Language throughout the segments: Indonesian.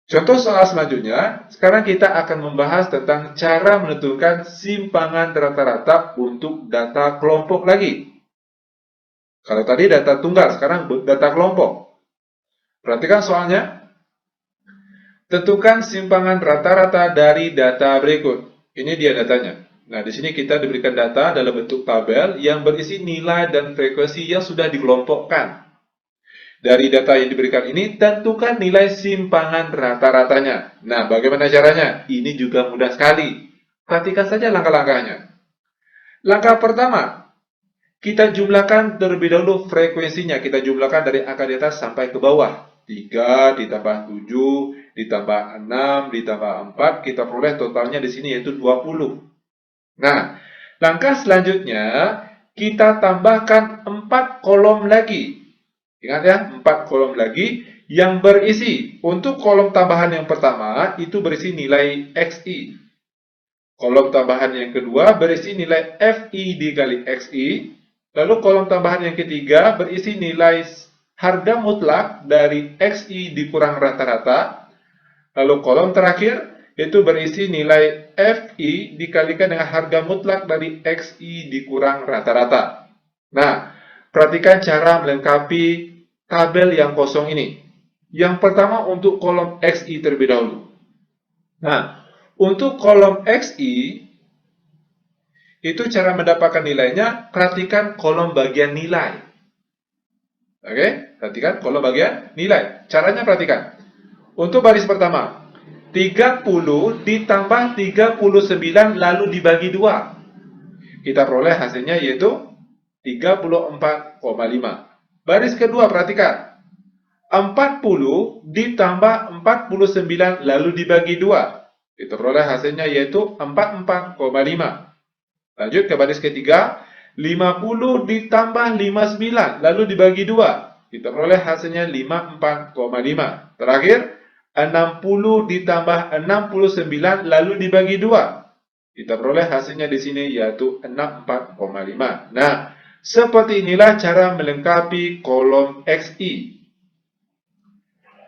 Contoh soal selanjutnya, sekarang kita akan membahas tentang cara menentukan simpangan rata-rata untuk data kelompok lagi. Kalau tadi data tunggal, sekarang data kelompok. Perhatikan soalnya. Tentukan simpangan rata-rata dari data berikut. Ini dia datanya. Nah, di sini kita diberikan data dalam bentuk tabel yang berisi nilai dan frekuensi yang sudah dikelompokkan. Dari data yang diberikan ini, tentukan nilai simpangan rata-ratanya. Nah, bagaimana caranya? Ini juga mudah sekali. Perhatikan saja langkah-langkahnya. Langkah pertama, kita jumlahkan terlebih dahulu frekuensinya. Kita jumlahkan dari angka di atas sampai ke bawah. 3 ditambah 7 ditambah 6 ditambah 4, kita peroleh totalnya di sini yaitu 20. Nah, langkah selanjutnya kita tambahkan 4 kolom lagi. Ingat ya, 4 kolom lagi yang berisi, untuk kolom tambahan yang pertama itu berisi nilai XI. Kolom tambahan yang kedua berisi nilai FI dikali XI. Lalu kolom tambahan yang ketiga berisi nilai harga mutlak dari XI dikurang rata-rata. Lalu kolom terakhir itu berisi nilai FI dikalikan dengan harga mutlak dari XI dikurang rata-rata. Nah, perhatikan cara melengkapi tabel yang kosong ini. Yang pertama untuk kolom XI terlebih dahulu. Nah, untuk kolom XI, itu cara mendapatkan nilainya, perhatikan kolom bagian nilai. Oke, perhatikan kolom bagian nilai. Caranya perhatikan. Untuk baris pertama, 30 ditambah 39 lalu dibagi 2. Kita peroleh hasilnya yaitu 34,5. Baris kedua perhatikan. 40 ditambah 49 lalu dibagi 2. Kita peroleh hasilnya yaitu 44,5. Lanjut ke baris ketiga. 50 ditambah 59 lalu dibagi 2. Kita peroleh hasilnya 54,5. Terakhir, 60 ditambah 69 lalu dibagi 2. Kita peroleh hasilnya di sini yaitu 64,5. Nah, seperti inilah cara melengkapi kolom XI.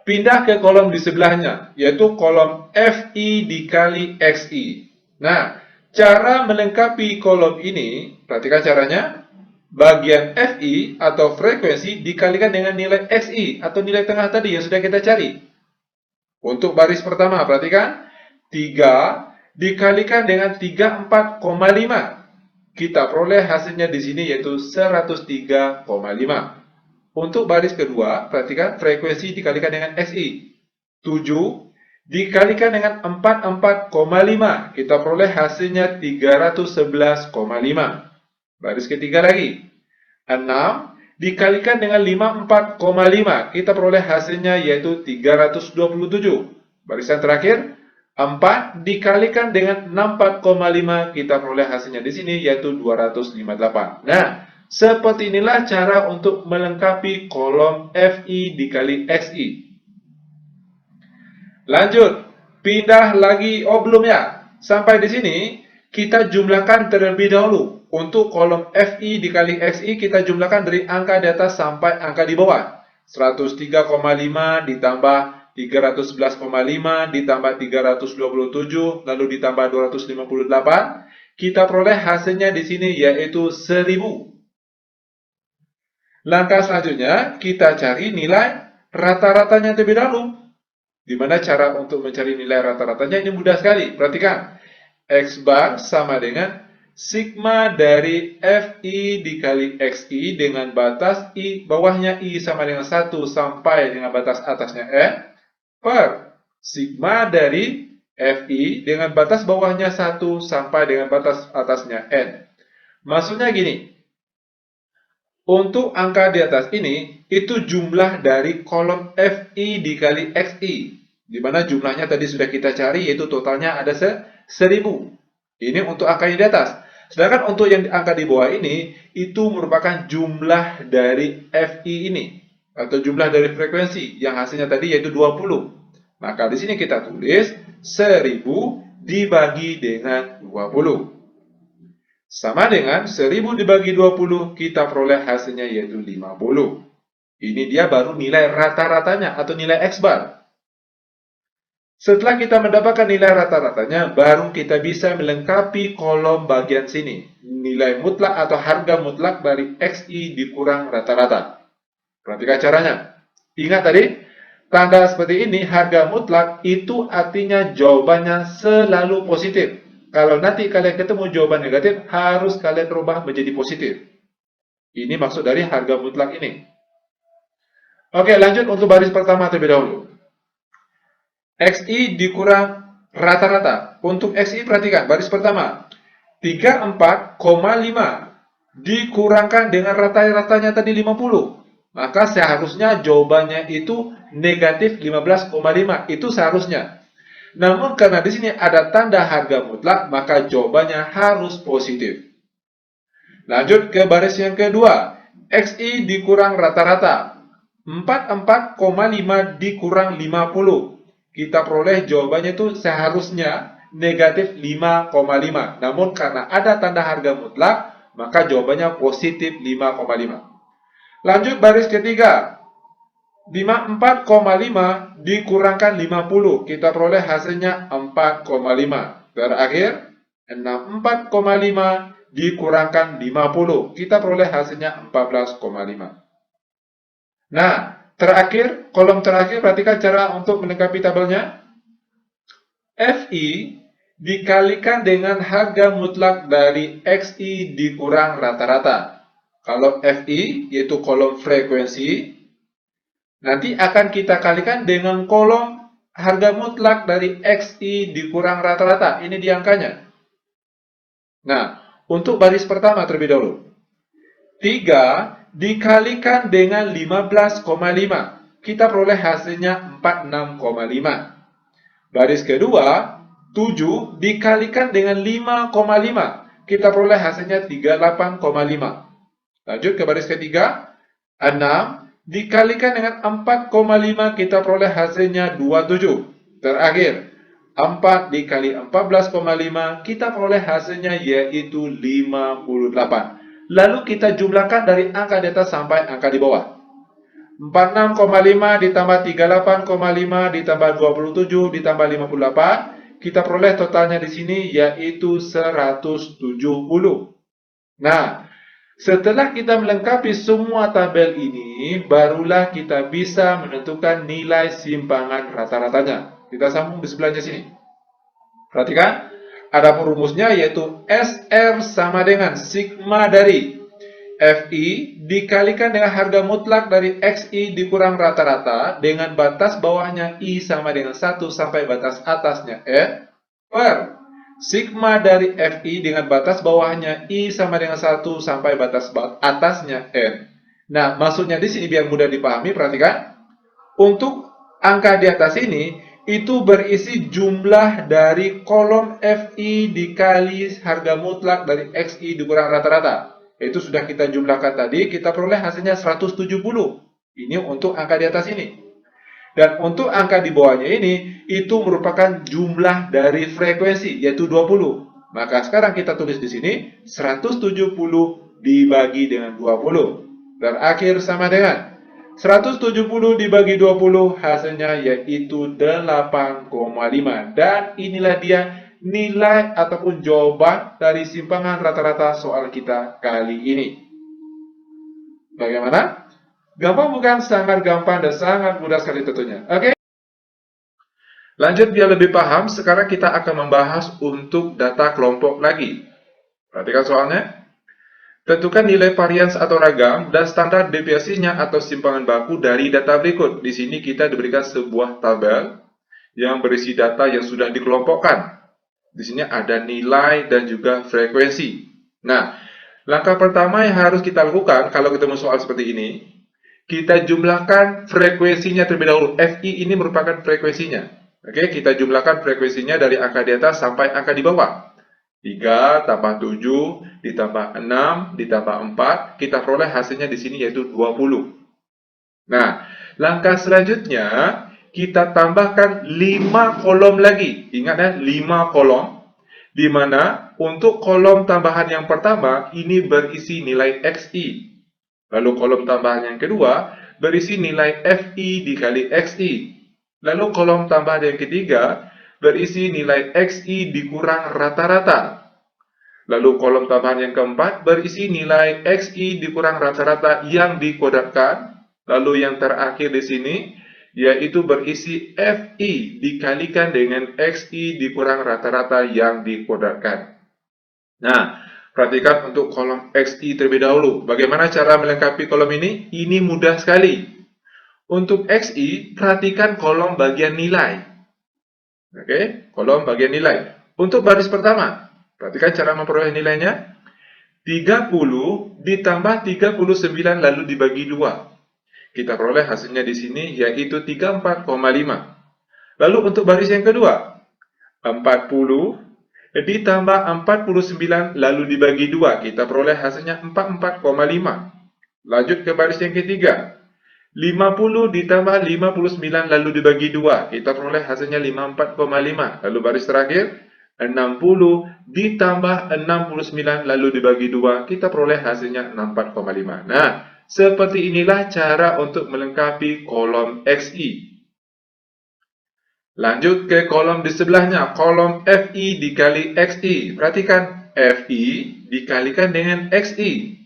Pindah ke kolom di sebelahnya, yaitu kolom FI dikali XI. Nah, cara melengkapi kolom ini, perhatikan caranya. Bagian FI atau frekuensi dikalikan dengan nilai XI atau nilai tengah tadi yang sudah kita cari. Untuk baris pertama, perhatikan. 3 dikalikan dengan 34,5. Kita peroleh hasilnya di sini yaitu 103,5. Untuk baris kedua, perhatikan frekuensi dikalikan dengan XI. 7 dikalikan dengan 44,5. Kita peroleh hasilnya 311,5. Baris ketiga lagi. 6 dikalikan dengan 54,5. Kita peroleh hasilnya yaitu 327. Barisan terakhir, 4 dikalikan dengan 64,5. Kita peroleh hasilnya di sini yaitu 258. Nah, seperti inilah cara untuk melengkapi kolom FI dikali XI. Lanjut, pindah lagi. Oh, belum ya. Sampai di sini kita jumlahkan terlebih dahulu. Untuk kolom FI dikali XI kita jumlahkan dari angka di atas sampai angka di bawah. 103,5 ditambah 311,5 ditambah 327 lalu ditambah 258. Kita peroleh hasilnya di sini yaitu 1000. Langkah selanjutnya, kita cari nilai rata-ratanya terlebih dahulu. Di mana cara untuk mencari nilai rata-ratanya ini mudah sekali. Perhatikan, X bar sama dengan sigma dari FI dikali XI dengan batas I, bawahnya I sama dengan 1 sampai dengan batas atasnya N, per sigma dari FI dengan batas bawahnya 1 sampai dengan batas atasnya N. Maksudnya gini, untuk angka di atas ini, itu jumlah dari kolom FI dikali XI. Di mana jumlahnya tadi sudah kita cari, yaitu totalnya ada 1000. Ini untuk angka yang di atas. Sedangkan untuk yang angka di bawah ini, itu merupakan jumlah dari FI ini. Atau jumlah dari frekuensi, yang hasilnya tadi yaitu 20. Maka di sini kita tulis 1000 dibagi dengan 20. Sama dengan 1000 dibagi 20, kita peroleh hasilnya yaitu 50. Ini dia baru nilai rata-ratanya atau nilai X bar. Setelah kita mendapatkan nilai rata-ratanya, baru kita bisa melengkapi kolom bagian sini. Nilai mutlak atau harga mutlak dari XI dikurang rata-rata. Perhatikan caranya. Ingat tadi, tanda seperti ini, harga mutlak, itu artinya jawabannya selalu positif. Kalau nanti kalian ketemu jawaban negatif, harus kalian rubah menjadi positif. Ini maksud dari harga mutlak ini. Oke, lanjut untuk baris pertama terlebih dahulu. XI dikurang rata-rata. Untuk XI perhatikan, baris pertama. 34,5 dikurangkan dengan rata-ratanya tadi 50. Maka seharusnya jawabannya itu negatif 15,5. Itu seharusnya. Namun karena di sini ada tanda harga mutlak, maka jawabannya harus positif. Lanjut ke baris yang kedua. XI dikurang rata-rata. 44,5 dikurang 50. Kita peroleh jawabannya itu seharusnya negatif 5,5. Namun karena ada tanda harga mutlak, maka jawabannya positif 5,5. Lanjut baris ketiga. 54,5 dikurangkan 50. Kita peroleh hasilnya 4,5. Terakhir, 64,5 dikurangkan 50. Kita peroleh hasilnya 14,5. Nah, terakhir, kolom terakhir, perhatikan cara untuk melengkapi tabelnya. FI dikalikan dengan harga mutlak dari XI dikurang rata-rata. Kalau FI, yaitu kolom frekuensi, nanti akan kita kalikan dengan kolom harga mutlak dari XI dikurang rata-rata. Ini di angkanya. Nah, untuk baris pertama terlebih dahulu. 3 dikalikan dengan 15,5. Kita peroleh hasilnya 46,5. Baris kedua, 7 dikalikan dengan 5,5. Kita peroleh hasilnya 38,5. Lanjut ke baris ketiga, 6 dikalikan dengan 4,5. Kita peroleh hasilnya 27. Terakhir, 4 dikali 14,5. Kita peroleh hasilnya yaitu 58. Lalu kita jumlahkan dari angka di atas sampai angka di bawah. 46,5 ditambah 38,5 ditambah 27 ditambah 58. Kita peroleh totalnya di sini yaitu 170. Nah, setelah kita melengkapi semua tabel ini, barulah kita bisa menentukan nilai simpangan rata-ratanya. Kita sambung di sebelahnya sini. Perhatikan. Ada rumusnya yaitu SR sama dengan sigma dari FI dikalikan dengan harga mutlak dari XI dikurang rata-rata dengan batas bawahnya I sama dengan 1 sampai batas atasnya N per sigma dari FI dengan batas bawahnya I sama dengan 1 sampai batas atasnya N. Nah, maksudnya di sini biar mudah dipahami, perhatikan. Untuk angka di atas ini, itu berisi jumlah dari kolom FI dikali harga mutlak dari XI dikurang rata-rata. Itu sudah kita jumlahkan tadi, kita peroleh hasilnya 170. Ini untuk angka di atas ini. Dan untuk angka di bawahnya ini, itu merupakan jumlah dari frekuensi, yaitu 20. Maka sekarang kita tulis di sini, 170 dibagi dengan 20. Terakhir sama dengan 170 dibagi 20 hasilnya yaitu 8,5. Dan inilah dia nilai ataupun jawaban dari simpangan rata-rata soal kita kali ini. Bagaimana? Gampang bukan? Sangat gampang dan sangat mudah sekali tentunya. Oke? Lanjut biar lebih paham, sekarang kita akan membahas untuk data kelompok lagi. Perhatikan soalnya. Tentukan nilai varians atau ragam dan standar deviasinya atau simpangan baku dari data berikut. Di sini kita diberikan sebuah tabel yang berisi data yang sudah dikelompokkan. Di sini ada nilai dan juga frekuensi. Nah, langkah pertama yang harus kita lakukan kalau ketemu soal seperti ini, kita jumlahkan frekuensinya terlebih dahulu. FI ini merupakan frekuensinya. Oke, kita jumlahkan frekuensinya dari angka di atas sampai angka di bawah. 3 tambah 7 ditambah 6 ditambah 4, kita peroleh hasilnya di sini yaitu 20. Nah, langkah selanjutnya kita tambahkan 5 kolom lagi. Ingat ya, 5 kolom. Di mana untuk kolom tambahan yang pertama ini berisi nilai XI. Lalu kolom tambahan yang kedua berisi nilai FI dikali XI. Lalu kolom tambahan yang ketiga berisi nilai XI dikurang rata-rata. Lalu kolom tambahan yang keempat berisi nilai XI dikurang rata-rata yang dikodarkan. Lalu yang terakhir di sini yaitu berisi FI dikalikan dengan XI dikurang rata-rata yang dikodarkan. Nah, perhatikan untuk kolom XI terlebih dahulu. Bagaimana cara melengkapi kolom ini? Ini mudah sekali. Untuk XI, perhatikan kolom bagian nilai. Oke, kolom bagian nilai. Untuk baris pertama, perhatikan cara memperoleh nilainya. 30 ditambah 39 lalu dibagi 2. Kita peroleh hasilnya di sini yaitu 34,5. Lalu untuk baris yang kedua, 40 ditambah 49 lalu dibagi 2. Kita peroleh hasilnya 44,5. Lanjut ke baris yang ketiga. 50 ditambah 59 lalu dibagi 2. Kita peroleh hasilnya 54,5. Lalu baris terakhir, 60 ditambah 69 lalu dibagi 2. Kita peroleh hasilnya 64,5. Nah, seperti inilah cara untuk melengkapi kolom XI. Lanjut ke kolom di sebelahnya, kolom FI dikali XI. Perhatikan, FI dikalikan dengan XI.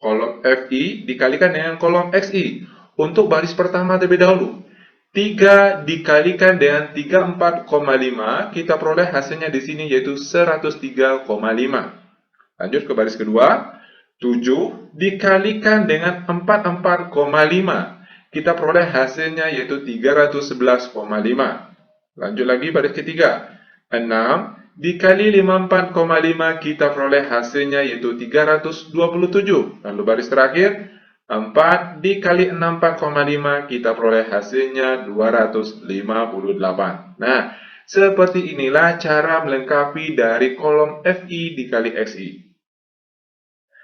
Kolom FI dikalikan dengan kolom XI. Untuk baris pertama terlebih dahulu, 3 dikalikan dengan 34,5, kita peroleh hasilnya di sini yaitu 103,5. Lanjut ke baris kedua, 7 dikalikan dengan 44,5. Kita peroleh hasilnya yaitu 311,5. Lanjut lagi baris ketiga, 6 dikali 54,5 kita peroleh hasilnya yaitu 327. Lalu baris terakhir, 4 dikali 64,5 kita peroleh hasilnya 258. Nah, seperti inilah cara melengkapi dari kolom FI dikali XI.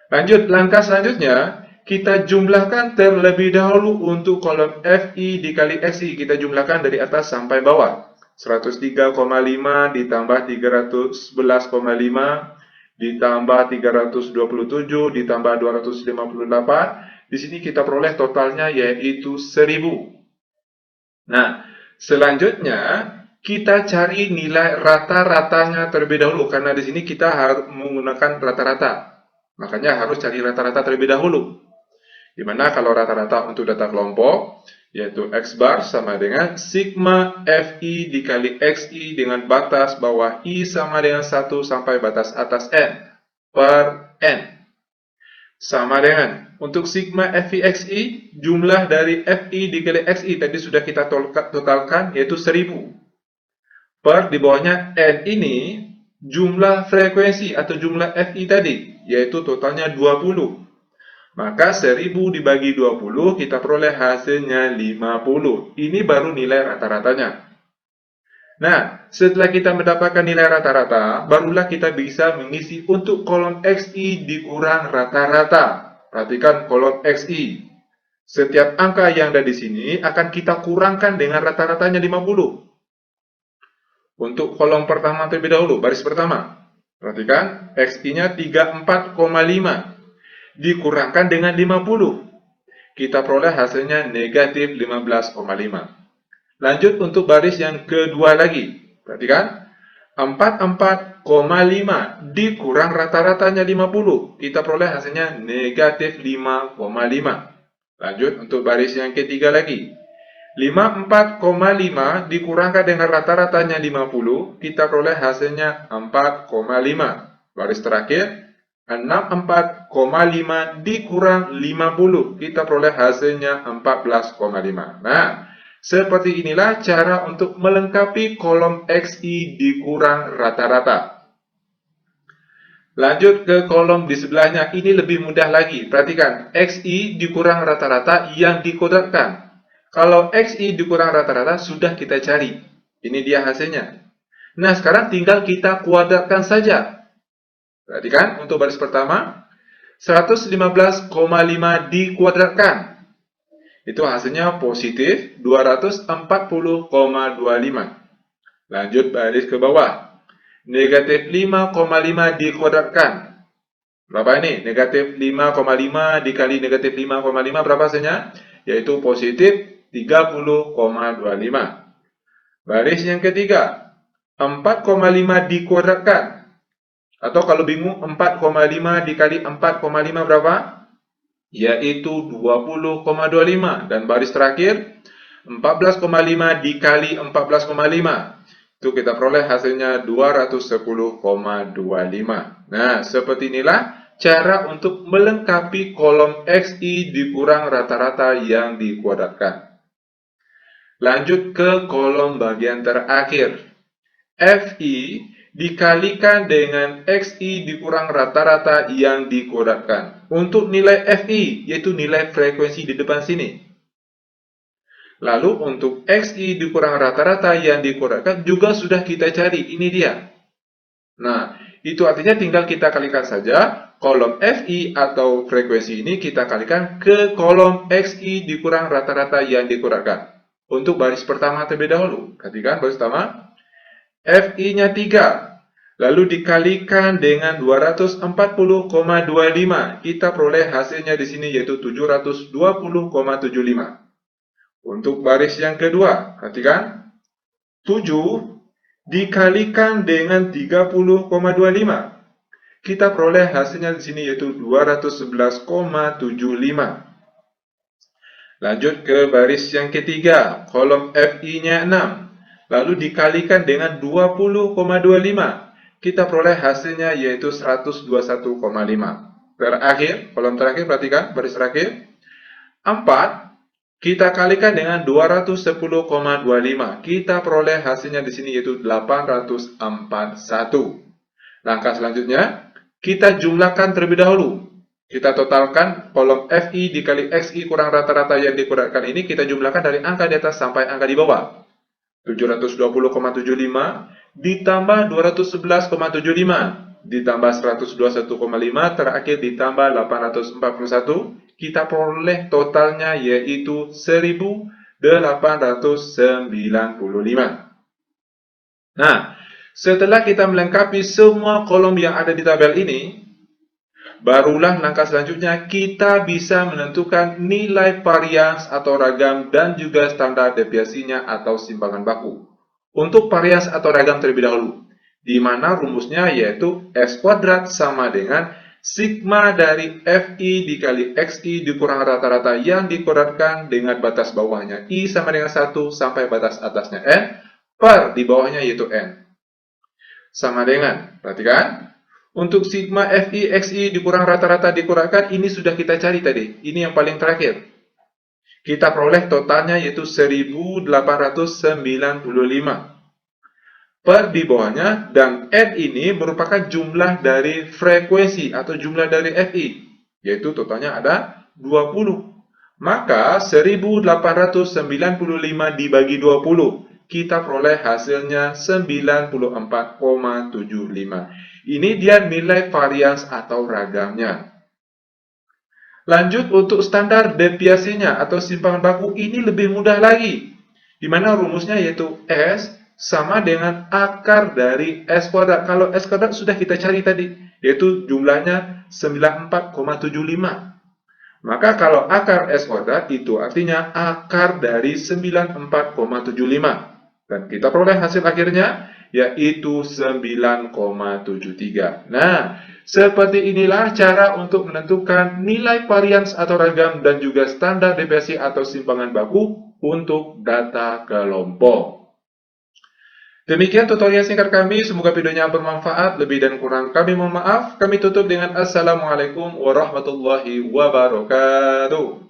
Lanjut, langkah selanjutnya, kita jumlahkan terlebih dahulu untuk kolom FI dikali XI. Kita jumlahkan dari atas sampai bawah. 103,5 ditambah 311,5 ditambah 327 ditambah 258. Di sini kita peroleh totalnya yaitu 1000. Nah, selanjutnya kita cari nilai rata-ratanya terlebih dahulu karena di sini kita harus menggunakan rata-rata. Makanya harus cari rata-rata terlebih dahulu. Dimana kalau rata-rata untuk data kelompok, yaitu X bar sama dengan sigma FI dikali XI dengan batas bawah I sama dengan 1 sampai batas atas N per N. Sama dengan, untuk sigma FI XI, jumlah dari FI dikali XI tadi sudah kita totalkan, yaitu 1000. Per di bawahnya N ini, jumlah frekuensi atau jumlah FI tadi, yaitu totalnya 20. Maka 1000 dibagi 20, kita peroleh hasilnya 50. Ini baru nilai rata-ratanya. Nah, setelah kita mendapatkan nilai rata-rata, barulah kita bisa mengisi untuk kolom XI dikurang rata-rata. Perhatikan kolom XI. Setiap angka yang ada di sini akan kita kurangkan dengan rata-ratanya 50. Untuk kolom pertama terlebih dahulu, baris pertama. Perhatikan, XI-nya 34,5. Dikurangkan dengan 50. Kita peroleh hasilnya negatif 15,5. Lanjut untuk baris yang kedua lagi. Perhatikan, 44,5 dikurang rata-ratanya 50. Kita peroleh hasilnya negatif 5,5. Lanjut untuk baris yang ketiga lagi. 54,5 dikurangkan dengan rata-ratanya 50. Kita peroleh hasilnya 4,5. Baris terakhir, 64,5 dikurang 50. Kita peroleh hasilnya 14,5. Nah, seperti inilah cara untuk melengkapi kolom XI dikurang rata-rata. Lanjut ke kolom di sebelahnya. Ini lebih mudah lagi. Perhatikan, XI dikurang rata-rata yang dikodarkan. Kalau XI dikurang rata-rata sudah kita cari. Ini dia hasilnya. Nah, sekarang tinggal kita kuadratkan saja. Perhatikan, untuk baris pertama, 115,5 dikuadratkan. Itu hasilnya positif 240,25. Lanjut baris ke bawah. Negatif 5,5 dikuadratkan. Berapa ini? Negatif 5,5 dikali negatif 5,5 berapa hasilnya? Yaitu positif 30,25. Baris yang ketiga, 4,5 dikuadratkan. Atau kalau bingung, 4,5 dikali 4,5 berapa? Yaitu 20,25. Dan baris terakhir, 14,5 dikali 14,5. Itu kita peroleh hasilnya 210,25. Nah, seperti inilah cara untuk melengkapi kolom XI dikurang rata-rata yang dikuadratkan. Lanjut ke kolom bagian terakhir. FI dikalikan dengan XI dikurang rata-rata yang dikuadratkan. Untuk nilai FI, yaitu nilai frekuensi di depan sini. Lalu untuk XI dikurang rata-rata yang dikuadratkan juga sudah kita cari. Ini dia. Nah, itu artinya tinggal kita kalikan saja. Kolom FI atau frekuensi ini kita kalikan ke kolom XI dikurang rata-rata yang dikuadratkan. Untuk baris pertama terlebih dahulu. Perhatikan baris pertama. FI-nya 3. Lalu dikalikan dengan 240,25. Kita peroleh hasilnya di sini yaitu 720,75. Untuk baris yang kedua. Perhatikan. 7 dikalikan dengan 30,25. Kita peroleh hasilnya di sini yaitu 211,75. Lanjut ke baris yang ketiga, kolom FI-nya 6. Lalu dikalikan dengan 20,25. Kita peroleh hasilnya yaitu 121,5. Terakhir, kolom terakhir, perhatikan, baris terakhir. 4, kita kalikan dengan 210,25. Kita peroleh hasilnya di sini yaitu 841. Langkah selanjutnya, kita jumlahkan terlebih dahulu. Kita totalkan kolom FI dikali XI kurang rata-rata yang dikuadratkan ini, kita jumlahkan dari angka di atas sampai angka di bawah. 720,75 ditambah 211,75 ditambah 121,5 terakhir ditambah 841, kita peroleh totalnya yaitu 1895. Nah, setelah kita melengkapi semua kolom yang ada di tabel ini, barulah langkah selanjutnya kita bisa menentukan nilai varians atau ragam dan juga standar deviasinya atau simpangan baku. Untuk varians atau ragam terlebih dahulu, di mana rumusnya yaitu S kuadrat sama dengan sigma dari FI dikali XI dikurang rata-rata yang dikuadratkan dengan batas bawahnya I sama dengan 1 sampai batas atasnya N per di bawahnya yaitu N. Sama dengan, perhatikan, untuk sigma FI XI dikurang rata-rata dikuadratkan, ini sudah kita cari tadi. Ini yang paling terakhir. Kita peroleh totalnya yaitu 1895. Per di bawahnya, dan N ini merupakan jumlah dari frekuensi atau jumlah dari FI. Yaitu totalnya ada 20. Maka 1895 dibagi 20. Kita peroleh hasilnya 94,75. Ini dia nilai varians atau ragamnya. Lanjut untuk standar deviasinya atau simpangan baku, ini lebih mudah lagi. Di mana rumusnya yaitu S sama dengan akar dari S kuadrat. Kalau S kuadrat sudah kita cari tadi, yaitu jumlahnya 94,75. Maka kalau akar S kuadrat itu artinya akar dari 94,75. Dan kita peroleh hasil akhirnya yaitu 9,73. Nah, seperti inilah cara untuk menentukan nilai varians atau ragam dan juga standar deviasi atau simpangan baku untuk data kelompok. Demikian tutorial singkat kami, semoga videonya bermanfaat. Lebih dan kurang kami mohon maaf. Kami tutup dengan Assalamualaikum warahmatullahi wabarakatuh.